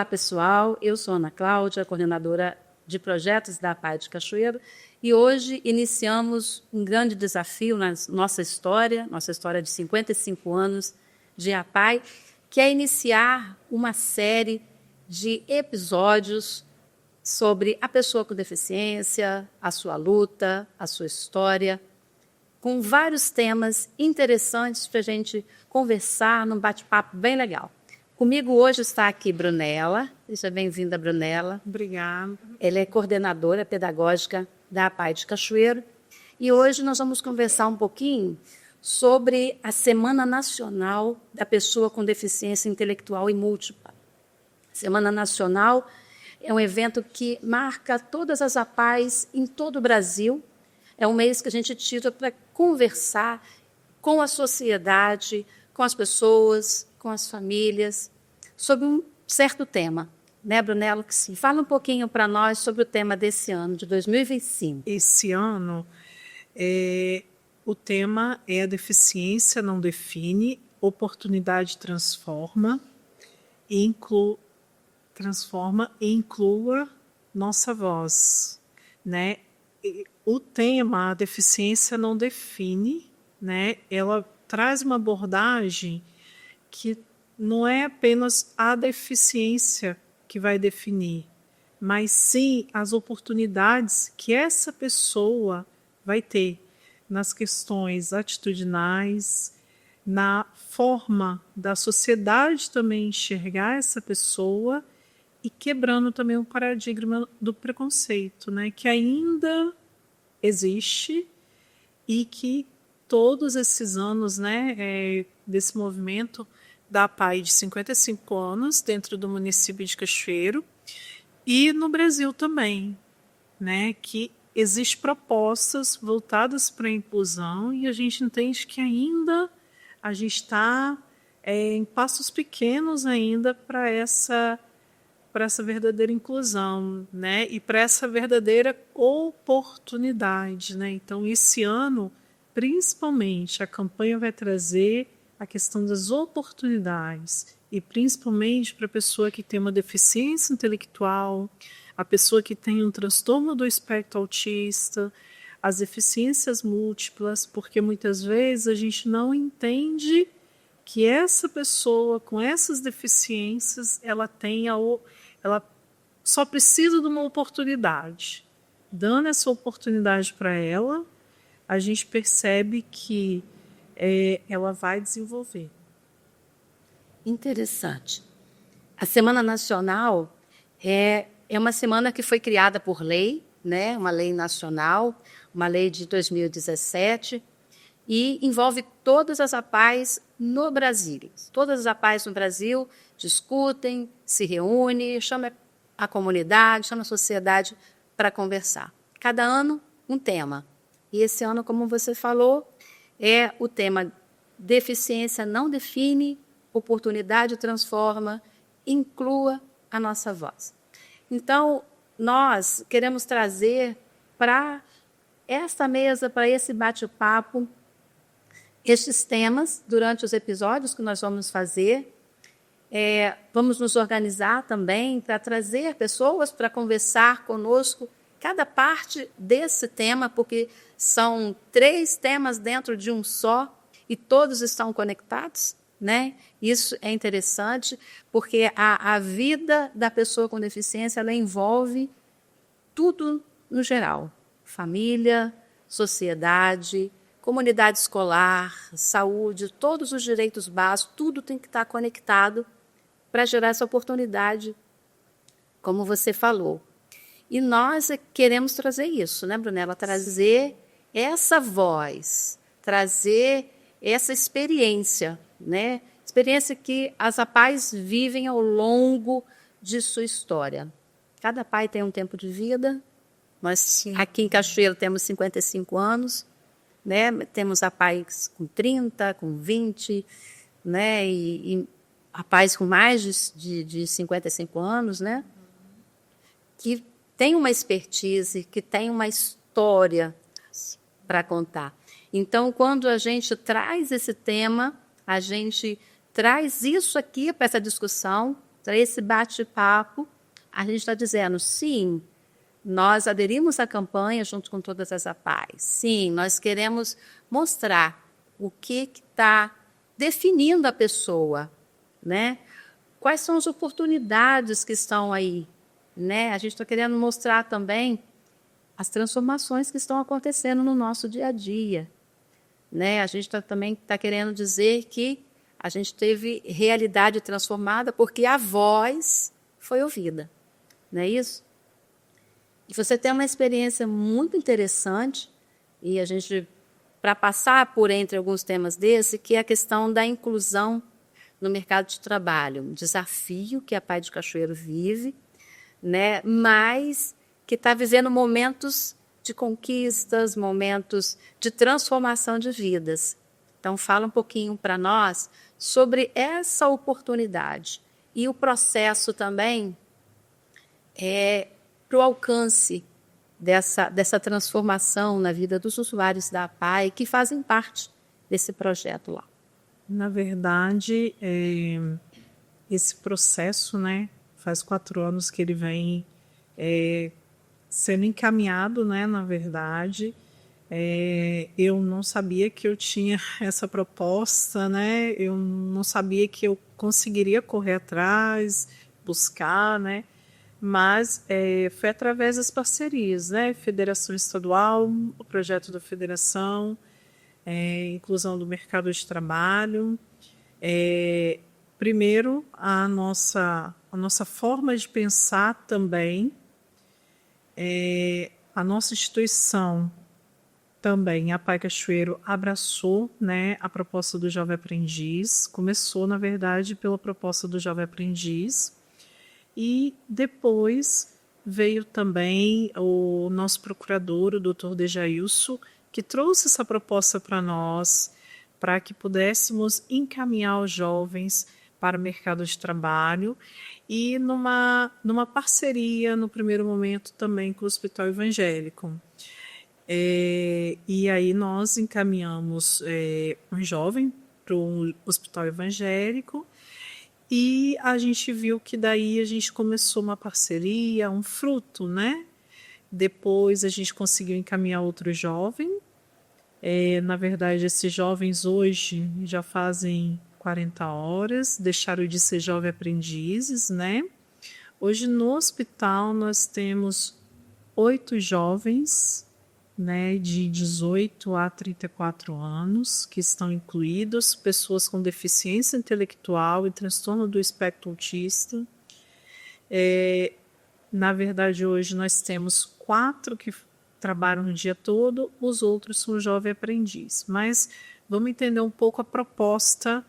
Olá, pessoal. Eu sou Ana Cláudia, coordenadora de projetos da APAE de Cachoeiro, e hoje iniciamos um grande desafio na nossa história de 55 anos de APAE, que é iniciar uma série de episódios sobre a pessoa com deficiência, a sua luta, a sua história, com vários temas interessantes para a gente conversar num bate-papo bem legal. Comigo hoje está aqui Brunella. Seja bem-vinda, Brunella. Obrigada. Ela é coordenadora pedagógica da APAE de Cachoeiro. E hoje nós vamos conversar um pouquinho sobre a Semana Nacional da Pessoa com Deficiência Intelectual e Múltipla. Semana Nacional é um evento que marca todas as APAEs em todo o Brasil. É um mês que a gente tira para conversar com a sociedade, com as pessoas, com as famílias, sobre um certo tema. Né, Brunella? Sim. Fala um pouquinho para nós sobre o tema desse ano, de 2025. Esse ano, o tema é a deficiência não define, oportunidade transforma e inclua nossa voz. Né? O tema, a deficiência não define, né? Ela traz uma abordagem que não é apenas a deficiência que vai definir, mas sim as oportunidades que essa pessoa vai ter nas questões atitudinais, na forma da sociedade também enxergar essa pessoa e quebrando também o paradigma do preconceito, né, que ainda existe e que todos esses anos, né, desse movimento da APAE de 55 anos dentro do município de Cachoeiro e no Brasil também, né, que existem propostas voltadas para a inclusão e a gente entende que ainda a gente está em passos pequenos ainda para essa verdadeira inclusão, né, e para essa verdadeira oportunidade, né. Então, esse ano, principalmente, a campanha vai trazer a questão das oportunidades, e principalmente para a pessoa que tem uma deficiência intelectual, a pessoa que tem um transtorno do espectro autista, as deficiências múltiplas, porque muitas vezes a gente não entende que essa pessoa com essas deficiências, ela só precisa de uma oportunidade. Dando essa oportunidade para ela, a gente percebe que ela vai desenvolver. Interessante. A Semana Nacional é uma semana que foi criada por lei, né? Uma lei nacional, uma lei de 2017, e envolve todas as APAEs no Brasil. Todas as APAEs no Brasil discutem, se reúnem, chamam a comunidade, chamam a sociedade para conversar. Cada ano, um tema. E esse ano, como você falou, é o tema deficiência não define, oportunidade transforma, inclua a nossa voz. Então, nós queremos trazer para esta mesa, para esse bate-papo, estes temas durante os episódios que nós vamos fazer. Vamos nos organizar também para trazer pessoas para conversar conosco cada parte desse tema, porque são 3 temas dentro de um só e todos estão conectados, né? Isso é interessante, porque a vida da pessoa com deficiência ela envolve tudo no geral: família, sociedade, comunidade escolar, saúde, todos os direitos básicos, tudo tem que estar conectado para gerar essa oportunidade, como você falou. E nós queremos trazer isso, né, Brunella? Trazer essa voz, trazer essa experiência, né? Experiência que as APAEs vivem ao longo de sua história. Cada pai tem um tempo de vida. Nós, aqui em Cachoeiro, temos 55 anos, né? Temos APAEs com 30, com 20, né? E APAEs com mais de 55 anos, né? Que tem uma expertise, que tem uma história para contar. Então, quando a gente traz esse tema, a gente traz isso aqui para essa discussão, Então, esse bate-papo, a gente está dizendo, sim, nós aderimos à campanha junto com todas as APAES. Sim, nós queremos mostrar o que está definindo a pessoa, né? Quais são as oportunidades que estão aí, né? A gente está querendo mostrar também as transformações que estão acontecendo no nosso dia a dia, né? A gente também está querendo dizer que a gente teve realidade transformada porque a voz foi ouvida, não é isso? E você tem uma experiência muito interessante, e a gente, para passar por entre alguns temas desse, que é a questão da inclusão no mercado de trabalho, um desafio que a Pai de Cachoeiro vive, né? Mas que está vivendo momentos de conquistas, momentos de transformação de vidas. Então, fala um pouquinho para nós sobre essa oportunidade e o processo também para o alcance dessa transformação na vida dos usuários da APAE que fazem parte desse projeto lá. Na verdade, esse processo, né, faz 4 anos que ele vem sendo encaminhado, né, na verdade. Eu não sabia que eu tinha essa proposta, né, eu não sabia que eu conseguiria correr atrás, buscar, né, mas foi através das parcerias, né, Federação Estadual, o projeto da Federação, inclusão do mercado de trabalho. Primeiro, a nossa forma de pensar também, a nossa instituição também, a Pai Cachoeiro, abraçou, né, a proposta do Jovem Aprendiz, começou, na verdade, pela proposta do Jovem Aprendiz, e depois veio também o nosso procurador, o Dr. Dejailson, que trouxe essa proposta para nós, para que pudéssemos encaminhar os jovens para o mercado de trabalho e numa parceria, no primeiro momento, também com o Hospital Evangélico. E aí nós encaminhamos um jovem para o Hospital Evangélico e a gente viu que daí a gente começou uma parceria, um fruto, né? Depois a gente conseguiu encaminhar outro jovem. Na verdade, esses jovens hoje já fazem 40 horas, deixaram de ser jovens aprendizes, né? Hoje no hospital nós temos 8 jovens, né, de 18 a 34 anos, que estão incluídos, pessoas com deficiência intelectual e transtorno do espectro autista. Na verdade, hoje nós temos 4 que trabalham o dia todo, os outros são jovem aprendiz. Mas vamos entender um pouco a proposta.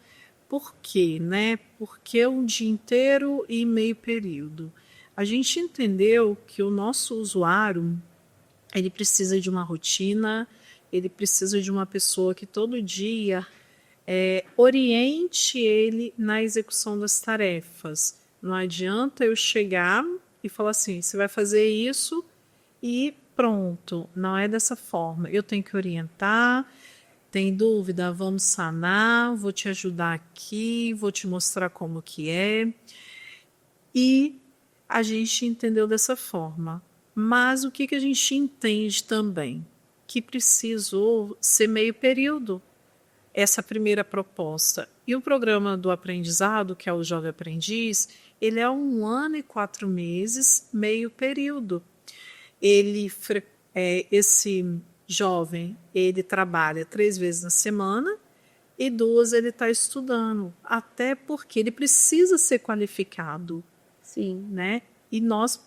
Por quê, né? Porque um dia inteiro e meio período. A gente entendeu que o nosso usuário, ele precisa de uma rotina, ele precisa de uma pessoa que todo dia oriente ele na execução das tarefas. Não adianta eu chegar e falar assim, você vai fazer isso e pronto. Não é dessa forma. Eu tenho que orientar. Tem dúvida? Vamos sanar, vou te ajudar aqui, vou te mostrar como que é. E a gente entendeu dessa forma. Mas o que a gente entende também? Que precisou ser meio período essa primeira proposta. E o programa do aprendizado, que é o Jovem Aprendiz, ele é 1 ano e 4 meses, meio período. Esse jovem, ele trabalha 3 vezes na semana e 2 ele está estudando, até porque ele precisa ser qualificado. Sim. Né? E nós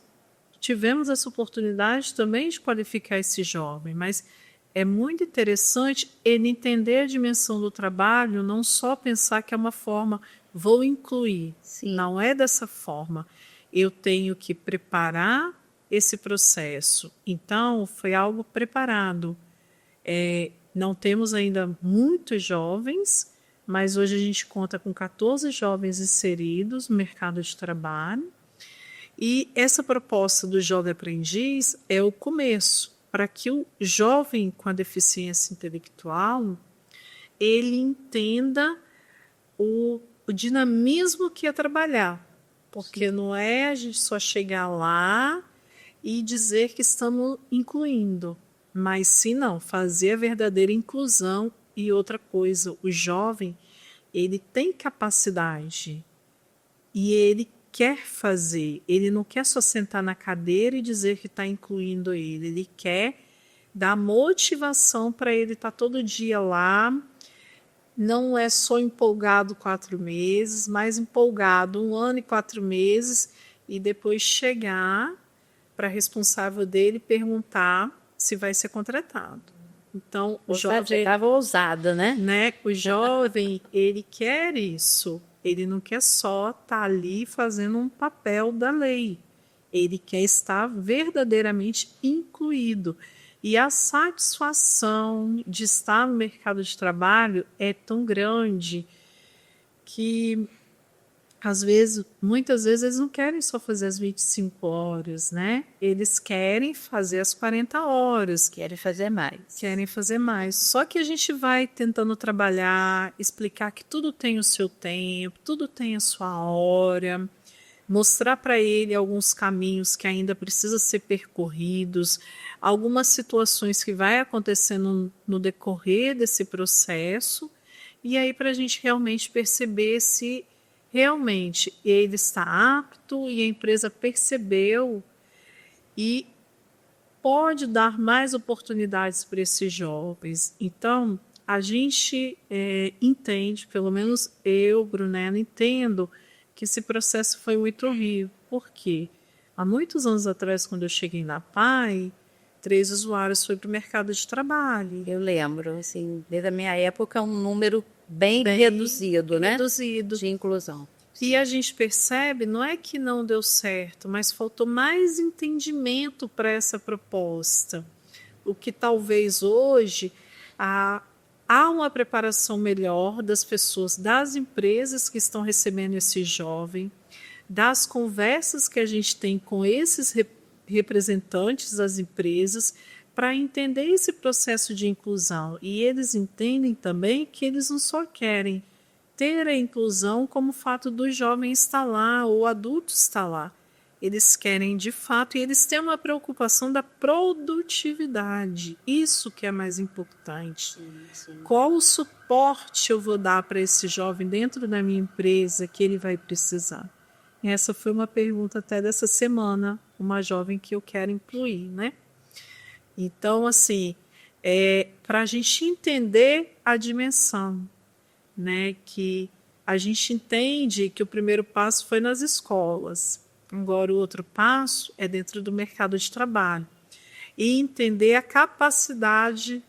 tivemos essa oportunidade também de qualificar esse jovem, mas é muito interessante ele entender a dimensão do trabalho, não só pensar que é uma forma, vou incluir. Sim. Não é dessa forma. Eu tenho que preparar esse processo. Então, foi algo preparado. Não temos ainda muitos jovens, mas hoje a gente conta com 14 jovens inseridos no mercado de trabalho. E essa proposta do Jovem Aprendiz é o começo, para que o jovem com a deficiência intelectual ele entenda o dinamismo que é trabalhar. Porque não é a gente só chegar lá e dizer que estamos incluindo, mas sim não, fazer a verdadeira inclusão. E outra coisa, o jovem, ele tem capacidade e ele quer fazer, ele não quer só sentar na cadeira e dizer que está incluindo ele quer dar motivação para ele estar todo dia lá. Não é só empolgado 4 meses, mas empolgado 1 ano e 4 meses e depois chegar para a responsável dele perguntar se vai ser contratado. Então, o jovem estava ousada, né? O jovem, ele quer isso. Ele não quer só estar ali fazendo um papel da lei. Ele quer estar verdadeiramente incluído. E a satisfação de estar no mercado de trabalho é tão grande que, às vezes, muitas vezes, eles não querem só fazer as 25 horas, né? Eles querem fazer as 40 horas. Querem fazer mais. Querem fazer mais. Só que a gente vai tentando trabalhar, explicar que tudo tem o seu tempo, tudo tem a sua hora, mostrar para ele alguns caminhos que ainda precisam ser percorridos, algumas situações que vai acontecendo no decorrer desse processo, e aí para a gente realmente perceber se realmente ele está apto e a empresa percebeu e pode dar mais oportunidades para esses jovens. Então, a gente entende, pelo menos eu, Brunella, entendo que esse processo foi muito horrível. Por quê? Há muitos anos atrás, quando eu cheguei na PAI, 3 usuários foi para o mercado de trabalho. Eu lembro, assim, desde a minha época, um número bem reduzido, né? Reduzido. De inclusão. E a gente percebe, não é que não deu certo, mas faltou mais entendimento para essa proposta. O que talvez hoje há uma preparação melhor das pessoas, das empresas que estão recebendo esse jovem, das conversas que a gente tem com esses representantes das empresas para entender esse processo de inclusão. E eles entendem também que eles não só querem ter a inclusão como o fato do jovem estar lá ou o adulto estar lá. Eles querem de fato, e eles têm uma preocupação da produtividade. Isso que é mais importante. Sim. Qual o suporte eu vou dar para esse jovem dentro da minha empresa que ele vai precisar? E essa foi uma pergunta até dessa semana, uma jovem que eu quero incluir, né? Então, assim, para a gente entender a dimensão, né, que a gente entende que o primeiro passo foi nas escolas, agora o outro passo é dentro do mercado de trabalho e entender a capacidade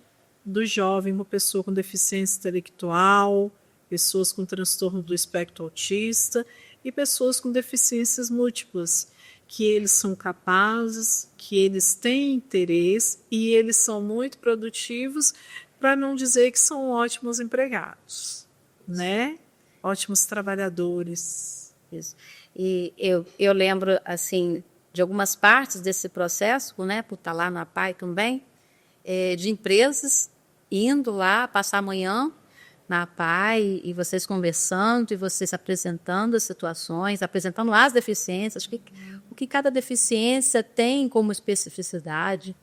do jovem, uma pessoa com deficiência intelectual, pessoas com transtorno do espectro autista e pessoas com deficiências múltiplas, que eles são capazes, que eles têm interesse e eles são muito produtivos, para não dizer que são ótimos empregados, né? Ótimos trabalhadores. Isso. E eu lembro, assim, de algumas partes desse processo, né, por estar lá na PAI também, de empresas indo lá passar a manhã na PAI e vocês conversando e vocês apresentando as situações, apresentando as deficiências, o que cada deficiência tem como especificidade,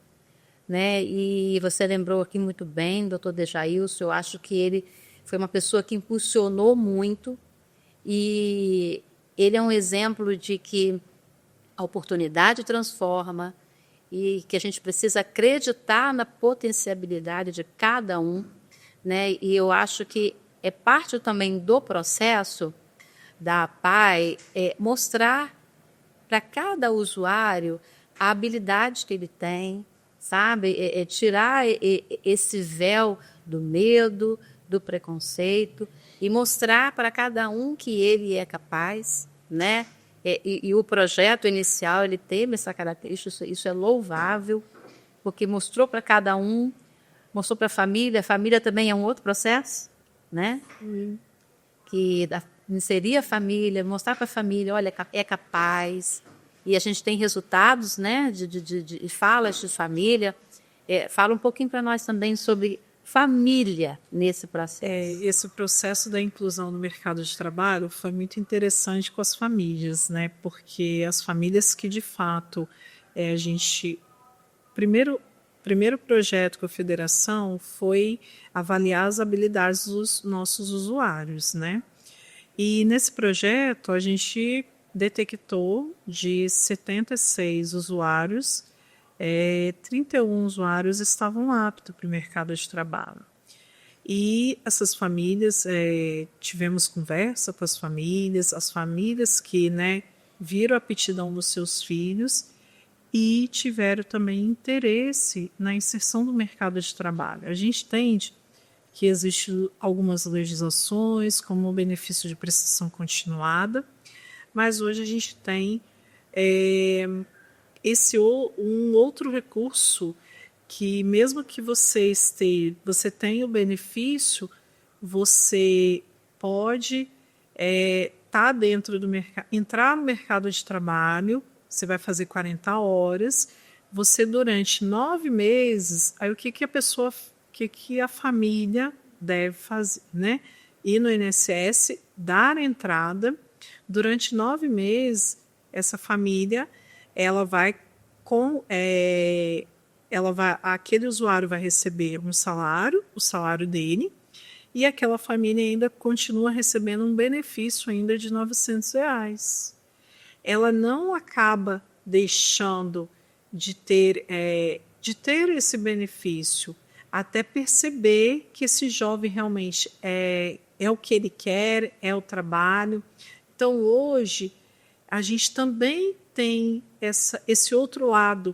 né? E você lembrou aqui muito bem, doutor Dejailson, eu acho que ele foi uma pessoa que impulsionou muito e ele é um exemplo de que a oportunidade transforma e que a gente precisa acreditar na potencialidade de cada um, né? E eu acho que é parte também do processo da PAI mostrar para cada usuário a habilidade que ele tem, sabe? Tirar esse véu do medo, do preconceito e mostrar para cada um que ele é capaz, né? E o projeto inicial ele teve essa característica, isso é louvável, porque mostrou para cada um, mostrou para a família também é um outro processo, né? Que inserir a família, mostrar para a família, olha, é capaz, e a gente tem resultados, né? De falas de família. Fala um pouquinho para nós também sobre família nesse processo? Esse processo da inclusão no mercado de trabalho foi muito interessante com as famílias, né? Porque as famílias que de fato a gente primeiro projeto com a federação foi avaliar as habilidades dos nossos usuários, né? E nesse projeto a gente detectou de 76 usuários, 31 usuários estavam aptos para o mercado de trabalho. E essas famílias, tivemos conversa com as famílias que, né, viram a aptidão dos seus filhos e tiveram também interesse na inserção do mercado de trabalho. A gente entende que existem algumas legislações, como o benefício de prestação continuada, mas hoje a gente tem um outro recurso que, mesmo que você tenha o benefício, você pode dentro do mercado, entrar no mercado de trabalho. Você vai fazer 40 horas, você durante 9 meses, aí o que a família deve fazer, né? Ir no INSS, dar entrada, durante 9 meses, essa família, aquele usuário vai receber um salário, o salário dele, e aquela família ainda continua recebendo um benefício ainda de R$ 900. Ela não acaba deixando de ter esse benefício, até perceber que esse jovem realmente é o que ele quer, é o trabalho. Então, hoje, a gente também tem esse outro lado.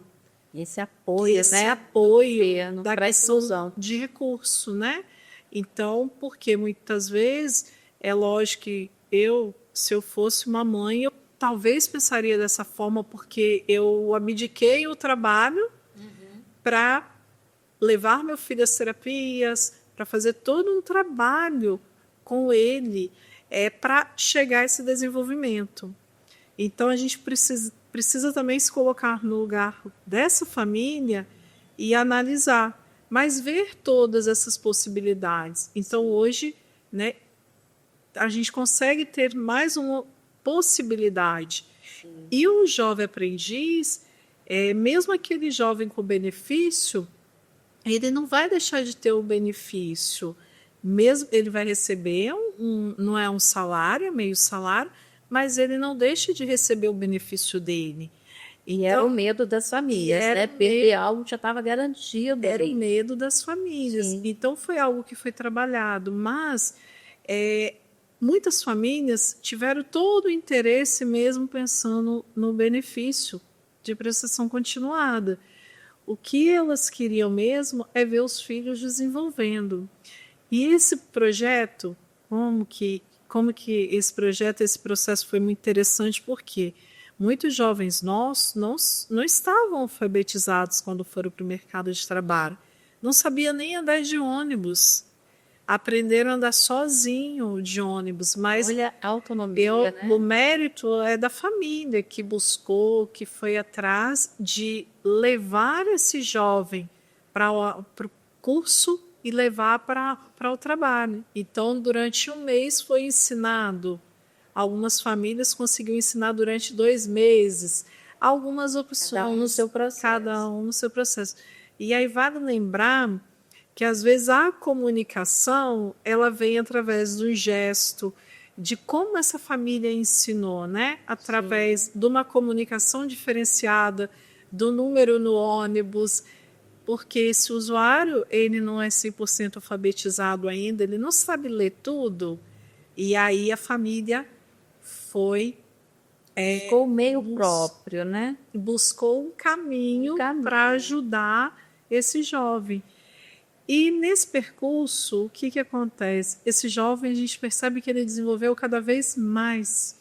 Esse apoio, né? Apoio da questão de recurso, né? Então, porque muitas vezes, é lógico que se eu fosse uma mãe, eu talvez pensaria dessa forma, porque eu abdiquei o trabalho para levar meu filho às terapias, para fazer todo um trabalho com ele, para chegar a esse desenvolvimento. Então, a gente precisa também se colocar no lugar dessa família e analisar, mas ver todas essas possibilidades. Então, hoje, né, a gente consegue ter mais uma possibilidade. Sim. E o jovem aprendiz, mesmo aquele jovem com benefício, ele não vai deixar de ter o benefício. Mesmo ele vai receber, não é um salário, é meio salário, mas ele não deixa de receber o benefício dele. E era o medo das famílias, né? Perder algo já estava garantido. Era o medo das famílias. Sim. Então, foi algo que foi trabalhado. Mas muitas famílias tiveram todo o interesse mesmo pensando no benefício de prestação continuada. O que elas queriam mesmo é ver os filhos desenvolvendo. E esse projeto, como que esse processo foi muito interessante, porque muitos jovens nossos não estavam alfabetizados quando foram para o mercado de trabalho. Não sabia nem andar de ônibus. Aprenderam a andar sozinho de ônibus. Mas olha a autonomia, né? O mérito é da família que buscou, que foi atrás de levar esse jovem para o curso e levar para o trabalho. Então, durante um mês foi ensinado. Algumas famílias conseguiram ensinar durante 2 meses. Algumas opções. Cada um no seu processo. Cada um no seu processo. E aí vale lembrar que, às vezes, a comunicação ela vem através do gesto, de como essa família ensinou, né? Através de uma comunicação diferenciada, do número no ônibus, porque esse usuário ele não é 100% alfabetizado ainda, ele não sabe ler tudo, e aí a família ficou meio próprio, né? Buscou um caminho para ajudar esse jovem. E nesse percurso, o que acontece? Esse jovem, a gente percebe que ele desenvolveu cada vez mais.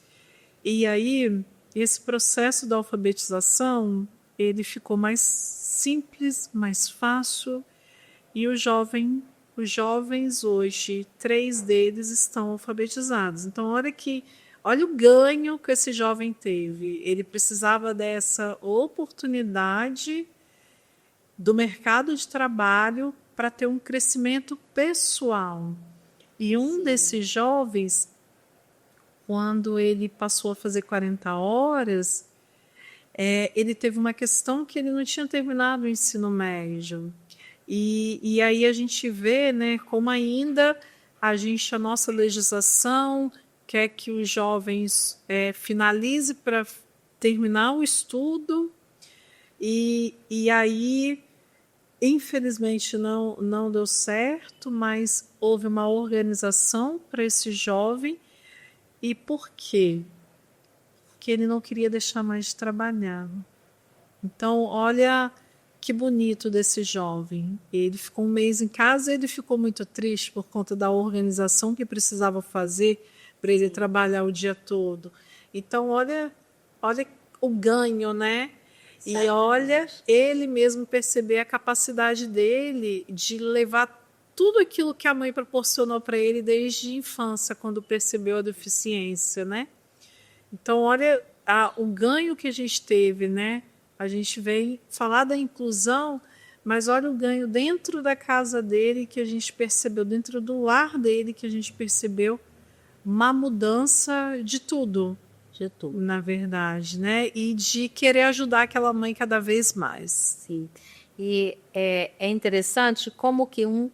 E aí, esse processo da alfabetização, ele ficou mais simples, mais fácil. E os jovens hoje, 3 deles estão alfabetizados. Então, olha o ganho que esse jovem teve. Ele precisava dessa oportunidade do mercado de trabalho para ter um crescimento pessoal. E um desses jovens, quando ele passou a fazer 40 horas, ele teve uma questão que ele não tinha terminado o ensino médio. E aí a gente vê, né, como ainda a nossa legislação quer que os jovens finalize para terminar o estudo, e aí, infelizmente, não deu certo, mas houve uma organização para esse jovem. E por quê? Porque ele não queria deixar mais de trabalhar. Então, olha que bonito desse jovem. Ele ficou um mês em casa, ele ficou muito triste por conta da organização que precisava fazer para ele trabalhar o dia todo. Então, olha o ganho, né? E olha ele mesmo perceber a capacidade dele de levar tudo aquilo que a mãe proporcionou para ele desde a infância, quando percebeu a deficiência, né? Então, olha o ganho que a gente teve, né? A gente vem falar da inclusão, mas olha o ganho dentro da casa dele que a gente percebeu, dentro do lar dele que a gente percebeu uma mudança de tudo, na verdade, né? E de querer ajudar aquela mãe cada vez mais. Sim. E é interessante como que um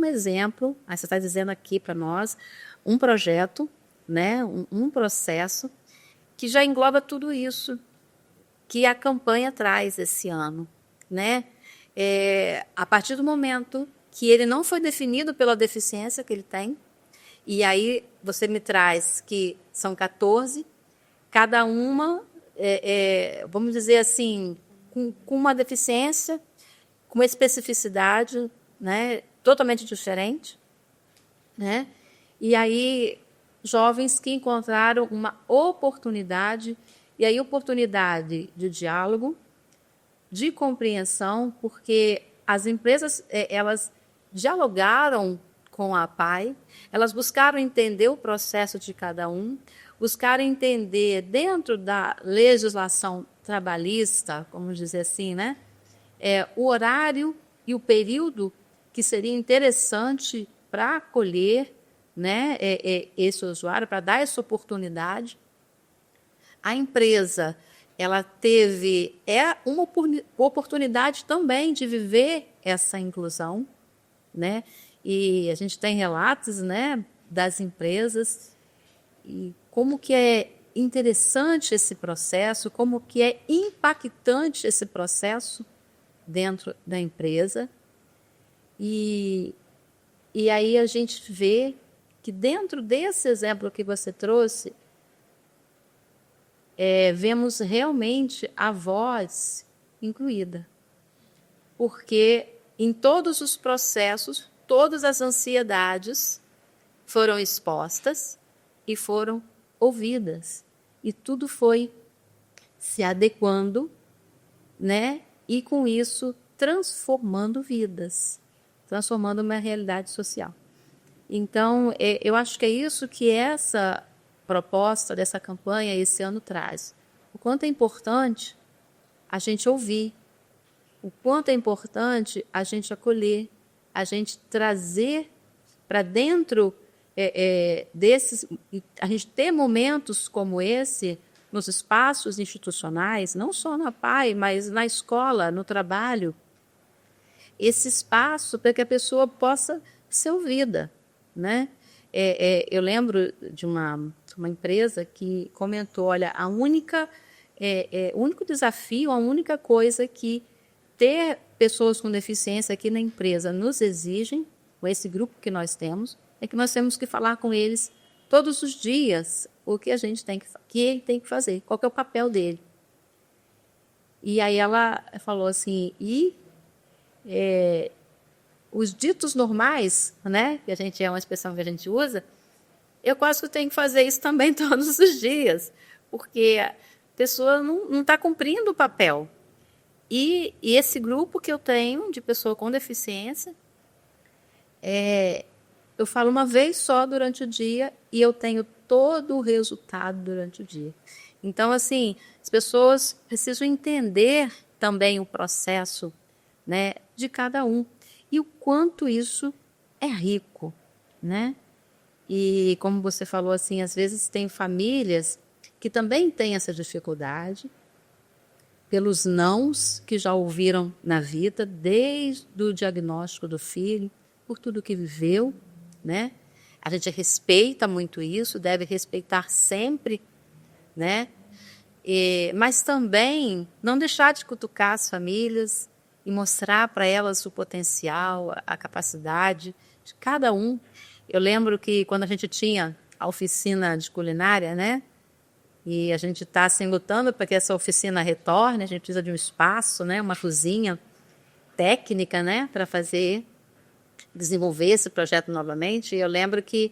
exemplo, aí você está dizendo aqui para nós, um projeto, né? Um processo que já engloba tudo isso que a campanha traz esse ano, né? A partir do momento que ele não foi definido pela deficiência que ele tem, e aí você me traz que são 14, cada uma, vamos dizer assim, com uma deficiência, com uma especificidade, né, totalmente diferente, né? E aí jovens que encontraram uma oportunidade, e aí oportunidade de diálogo, de compreensão, porque as empresas elas dialogaram com a PAI, elas buscaram entender o processo de cada um, buscaram entender dentro da legislação trabalhista, vamos dizer assim, né, o horário e o período que seria interessante para acolher, né, esse usuário, para dar essa oportunidade. A empresa ela teve uma oportunidade também de viver essa inclusão, né? E a gente tem relatos, né, das empresas e como que é interessante esse processo, como que é impactante esse processo dentro da empresa. E aí a gente vê que dentro desse exemplo que você trouxe, vemos realmente a voz incluída. Porque em todos os processos, todas as ansiedades foram expostas e foram ouvidas. E tudo foi se adequando, né? E com isso transformando vidas, transformando uma realidade social. Então, eu acho que é isso que essa proposta dessa campanha esse ano traz. O quanto é importante a gente ouvir, o quanto é importante a gente acolher, a gente trazer para dentro desses, a gente ter momentos como esse nos espaços institucionais, não só na PAI, mas na escola, no trabalho, esse espaço para que a pessoa possa ser ouvida, né? Eu lembro de uma empresa que comentou, olha, o único desafio, a única coisa que ter pessoas com deficiência aqui na empresa nos exigem, com esse grupo que nós temos, é que nós temos que falar com eles todos os dias o que ele tem que fazer, qual que é o papel dele. E aí ela falou assim, os ditos normais, né, que é uma expressão que a gente usa, eu quase que tenho que fazer isso também todos os dias, porque a pessoa não está cumprindo o papel. E esse grupo que eu tenho de pessoa com deficiência, eu falo uma vez só durante o dia e eu tenho todo o resultado durante o dia. Então, assim, as pessoas precisam entender também o processo, né, de cada um. e o quanto isso é rico, né? E como você falou assim, às vezes tem famílias que também têm essa dificuldade pelos nãos que já ouviram na vida, desde o diagnóstico do filho, por tudo que viveu, né? A gente respeita muito isso, deve respeitar sempre, né? Mas também não deixar de cutucar as famílias e mostrar para elas o potencial, a capacidade de cada um. Eu lembro que quando a gente tinha a oficina de culinária, né? E a gente está assim, lutando para que essa oficina retorne, a gente precisa de um espaço, né? Uma cozinha técnica, né? Para desenvolver esse projeto novamente. E eu lembro que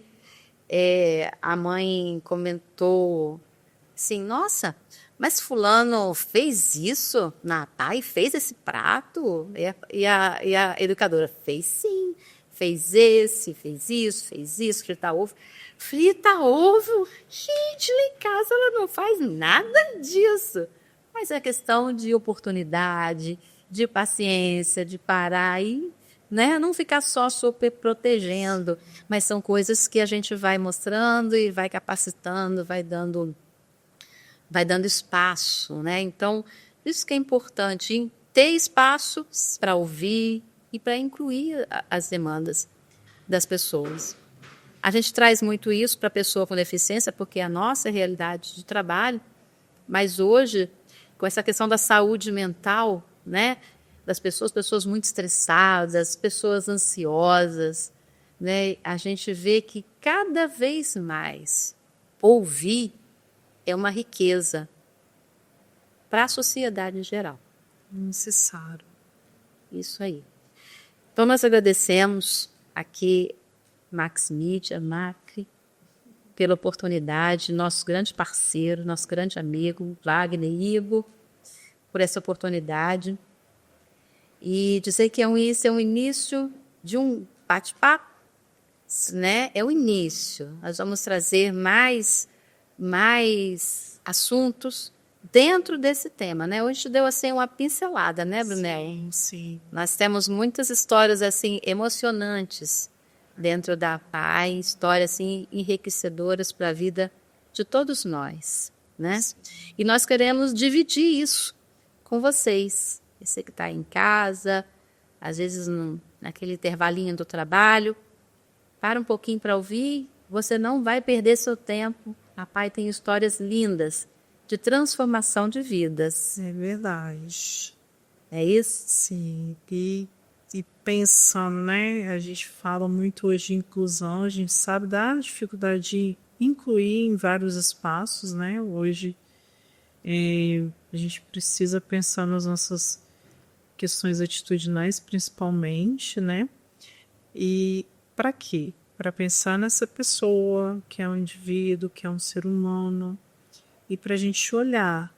a mãe comentou assim, nossa, mas fulano fez isso na PAI, fez esse prato? E a educadora fez sim, fez isso, fritar ovo. Frita ovo? Gente, lá em casa ela não faz nada disso. Mas é questão de oportunidade, de paciência, de parar e, né, não ficar só super protegendo, mas são coisas que a gente vai mostrando e vai capacitando, vai dando espaço, né? Então, isso que é importante, ter espaço para ouvir e para incluir as demandas das pessoas. A gente traz muito isso para a pessoa com deficiência, porque é a nossa realidade de trabalho, mas hoje, com essa questão da saúde mental, né, das pessoas muito estressadas, pessoas ansiosas, né, a gente vê que cada vez mais ouvir é uma riqueza para a sociedade em geral. Necessário. Isso aí. Então, nós agradecemos aqui Max Mídia, Macri, pela oportunidade, nosso grande parceiro, nosso grande amigo, Wagner Igor, por essa oportunidade. E dizer que isso é um início de um bate-papo, né? É o início. Nós vamos trazer mais assuntos dentro desse tema, né? Hoje deu assim uma pincelada, né, Brunel? Sim, sim. Nós temos muitas histórias assim emocionantes dentro da PAI, histórias assim enriquecedoras para a vida de todos nós, né? E nós queremos dividir isso com vocês. Você que está em casa, às vezes naquele intervalinho do trabalho, para um pouquinho para ouvir, você não vai perder seu tempo. A PAI tem histórias lindas de transformação de vidas. É verdade. É isso? Sim. E pensando, né? A gente fala muito hoje de inclusão, a gente sabe da dificuldade de incluir em vários espaços, né? Hoje a gente precisa pensar nas nossas questões atitudinais, principalmente, né? E para quê? Para pensar nessa pessoa, que é um indivíduo, que é um ser humano, e para a gente olhar,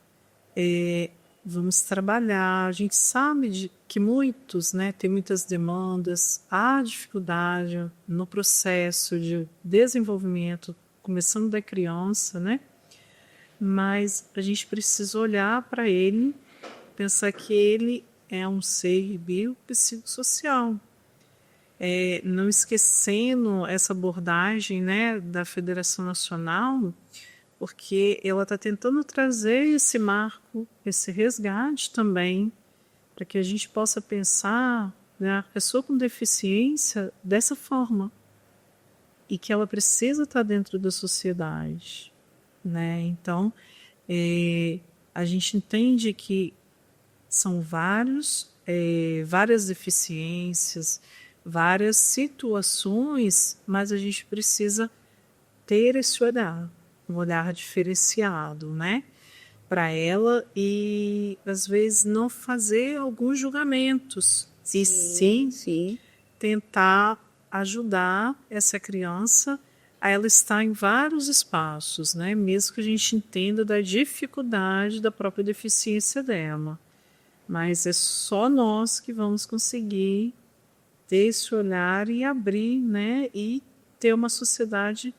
vamos trabalhar. A gente sabe que muitos, né, têm muitas demandas, há dificuldade no processo de desenvolvimento, começando da criança, né? Mas a gente precisa olhar para ele, pensar que ele é um ser biopsicossocial. Não esquecendo essa abordagem, né, da Federação Nacional, porque ela está tentando trazer esse marco, esse resgate também, para que a gente possa pensar, né, a pessoa com deficiência dessa forma e que ela precisa estar dentro da sociedade, né? Então, a gente entende que são várias deficiências, várias situações, mas a gente precisa ter esse olhar, um olhar diferenciado, né, para ela, e às vezes não fazer alguns julgamentos, e sim tentar ajudar essa criança a ela estar em vários espaços, né, mesmo que a gente entenda da dificuldade da própria deficiência dela. Mas é só nós que vamos conseguir ter esse olhar e abrir, né, e ter uma sociedade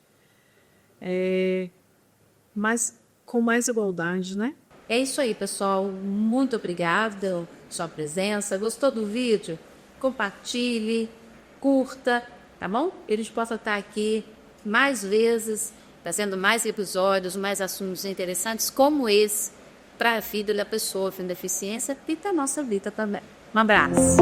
com mais igualdade, né? É isso aí, pessoal. Muito obrigada pela sua presença. Gostou do vídeo? compartilhe, curta, tá bom? Eles possam estar aqui mais vezes, trazendo mais episódios, mais assuntos interessantes como esse para a vida da pessoa com deficiência e da nossa vida também. Um abraço.